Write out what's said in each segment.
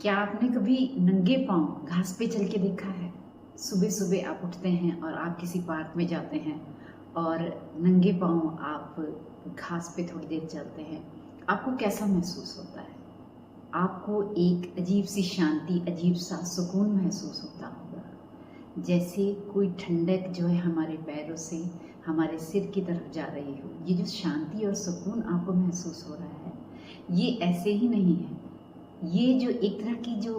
क्या आपने कभी नंगे पाँव घास पे चल के देखा है? सुबह-सुबह आप उठते हैं और आप किसी पार्क में जाते हैं और नंगे पाँव आप घास पे थोड़ी देर चलते हैं। आपको कैसा महसूस होता है? आपको एक अजीब-सी शांति, अजीब-सा सुकून महसूस होता होगा। जैसे कोई ठंडक जो है हमारे पैरों से हमारे सिर की तरफ जा रही हो। ये जो शांति और सुकून आपको महसूस हो रहा है, ये ऐसे ही नहीं है। ये जो एक तरह की जो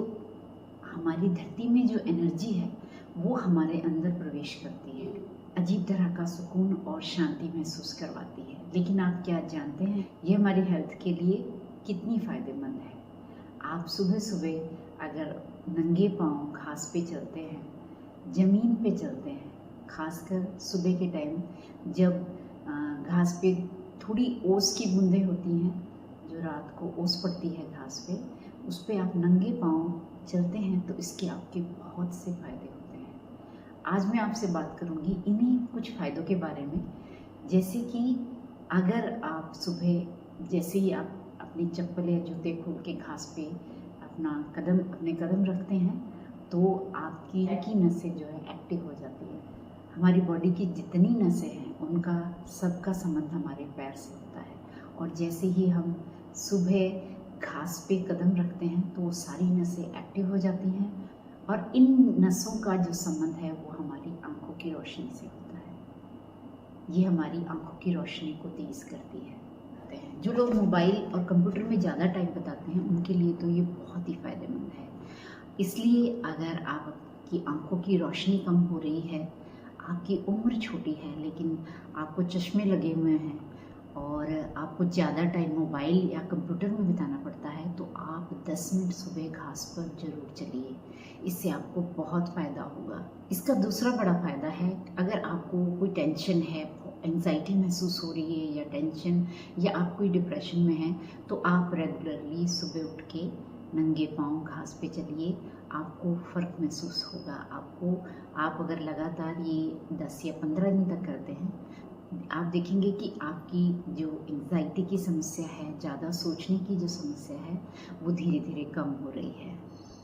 हमारी धरती में जो एनर्जी है, वो हमारे अंदर प्रवेश करती है। अजीब तरह का सुकून और शांति महसूस करवाती है। लेकिन आप क्या जानते हैं, ये हमारी हेल्थ के लिए कितनी फ़ायदेमंद है? आप सुबह-सुबह अगर नंगे पाँव घास पे चलते हैं, ज़मीन पे चलते हैं, ख़ासकर सुबह के टाइम जब घास पे थोड़ी ओस की बूँदें होती हैं, जो रात को ओस पड़ती है घास पे, उस पे आप नंगे पाँव चलते हैं तो इसके आपके बहुत से फ़ायदे होते हैं। आज मैं आपसे बात करूँगी इन्हीं कुछ फ़ायदों के बारे में, जैसे कि अगर आप सुबह जैसे ही आप अपनी चप्पल या जूते खोल के घास पे अपने कदम रखते हैं, तो आपकी की नसें जो है एक्टिव हो जाती है। हमारी बॉडी की जितनी नसें हैं, उनका सबका संबंध हमारे पैर से होता है और जैसे ही हम सुबह घास पे कदम रखते हैं तो वो सारी नसें एक्टिव हो जाती हैं और इन नसों का जो संबंध है वो हमारी आँखों की रोशनी से होता है। ये हमारी आँखों की रोशनी को तेज़ करती है। जो लोग मोबाइल और कंप्यूटर में ज़्यादा टाइम बिताते हैं, उनके लिए तो ये बहुत ही फ़ायदेमंद है। इसलिए अगर आपकी आँखों की रोशनी कम हो रही है, आपकी उम्र छोटी है लेकिन आपको चश्मे लगे हुए हैं और आपको ज़्यादा टाइम मोबाइल या कंप्यूटर में बिताना पड़ता है, तो आप 10 मिनट सुबह घास पर ज़रूर चलिए। इससे आपको बहुत फ़ायदा होगा। इसका दूसरा बड़ा फ़ायदा है, अगर आपको कोई टेंशन है, एंग्ज़ायटी महसूस हो रही है या टेंशन या आप कोई डिप्रेशन में हैं, तो आप रेगुलरली सुबह उठ के नंगे पाँव घास पे चलिए, आपको फ़र्क महसूस होगा। आप अगर लगातार ये 10 या 15 दिन तक करते हैं, आप देखेंगे कि आपकी जो एंग्ज़ायटी की समस्या है, ज़्यादा सोचने की जो समस्या है, वो धीरे-धीरे कम हो रही है।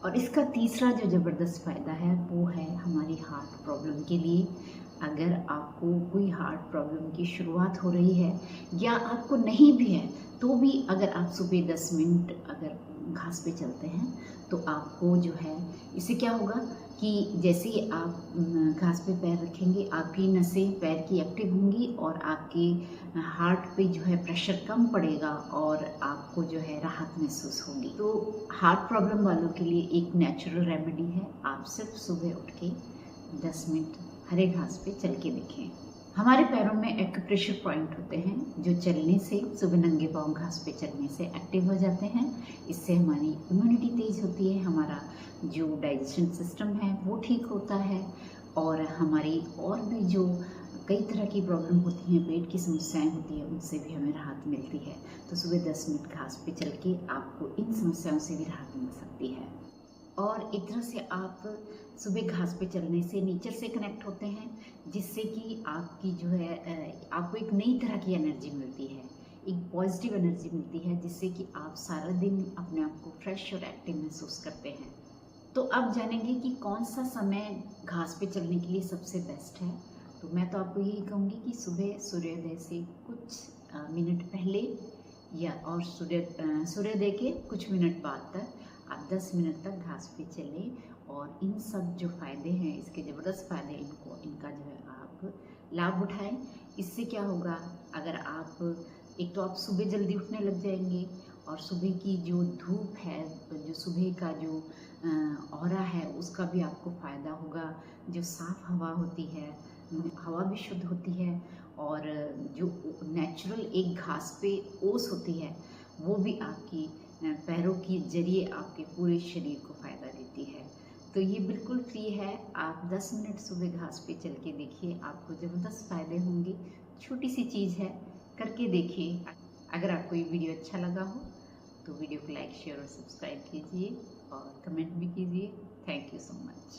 और इसका तीसरा जो ज़बरदस्त फ़ायदा है, वो है हमारी हार्ट प्रॉब्लम के लिए। अगर आपको कोई हार्ट प्रॉब्लम की शुरुआत हो रही है या आपको नहीं भी है, तो भी अगर आप सुबह 10 मिनट अगर घास पे चलते हैं, तो आपको जो है इससे क्या होगा कि जैसे ही आप घास पे पैर रखेंगे, आपकी नसें पैर की एक्टिव होंगी और आपके हार्ट पे जो है प्रेशर कम पड़ेगा और आपको जो है राहत महसूस होगी। तो हार्ट प्रॉब्लम वालों के लिए एक नेचुरल रेमेडी है, आप सिर्फ सुबह उठ के 10 मिनट हरे घास पे चल के देखें। हमारे पैरों में एक्यूप्रेशर पॉइंट होते हैं, जो चलने से सुबह नंगे पाँव घास पे चलने से एक्टिव हो जाते हैं। इससे हमारी इम्यूनिटी तेज़ होती है, हमारा जो डाइजेशन सिस्टम है वो ठीक होता है और हमारी और भी जो कई तरह की प्रॉब्लम होती हैं, पेट की समस्याएं होती हैं, उनसे भी हमें राहत मिलती है। तो सुबह 10 मिनट घास पे चल के आपको इन समस्याओं से भी राहत मिल सकती है। और एक तरह से आप सुबह घास पे चलने से नेचर से कनेक्ट होते हैं, जिससे कि आपकी जो है आपको एक नई तरह की एनर्जी मिलती है, एक पॉजिटिव एनर्जी मिलती है, जिससे कि आप सारा दिन अपने आप को फ्रेश और एक्टिव महसूस करते हैं। तो अब जानेंगे कि कौन सा समय घास पे चलने के लिए सबसे बेस्ट है। तो मैं तो आपको यही कहूँगी कि सुबह सूर्योदय से कुछ मिनट पहले या और सूर्योदय के कुछ मिनट बाद तक आप 10 मिनट तक घास पे चलें और इन सब जो फ़ायदे हैं, इसके ज़बरदस्त फ़ायदे इनका जो है आप लाभ उठाएं। इससे क्या होगा, अगर आप एक तो आप सुबह जल्दी उठने लग जाएंगे और सुबह की जो धूप है, जो सुबह का जो ऑरा है, उसका भी आपको फ़ायदा होगा। जो साफ़ हवा होती है, हवा भी शुद्ध होती है और जो नेचुरल एक घास पे ओस होती है, वो भी आपकी पैरों के ज़रिए आपके पूरे शरीर को फ़ायदा देती है। तो ये बिल्कुल फ्री है, आप 10 मिनट सुबह घास पे चल के देखिए, आपको ज़बरदस्त फ़ायदे होंगे। छोटी सी चीज़ है, करके देखिए। अगर आपको ये वीडियो अच्छा लगा हो, तो वीडियो को लाइक, शेयर और सब्सक्राइब कीजिए और कमेंट भी कीजिए। Thank you so much.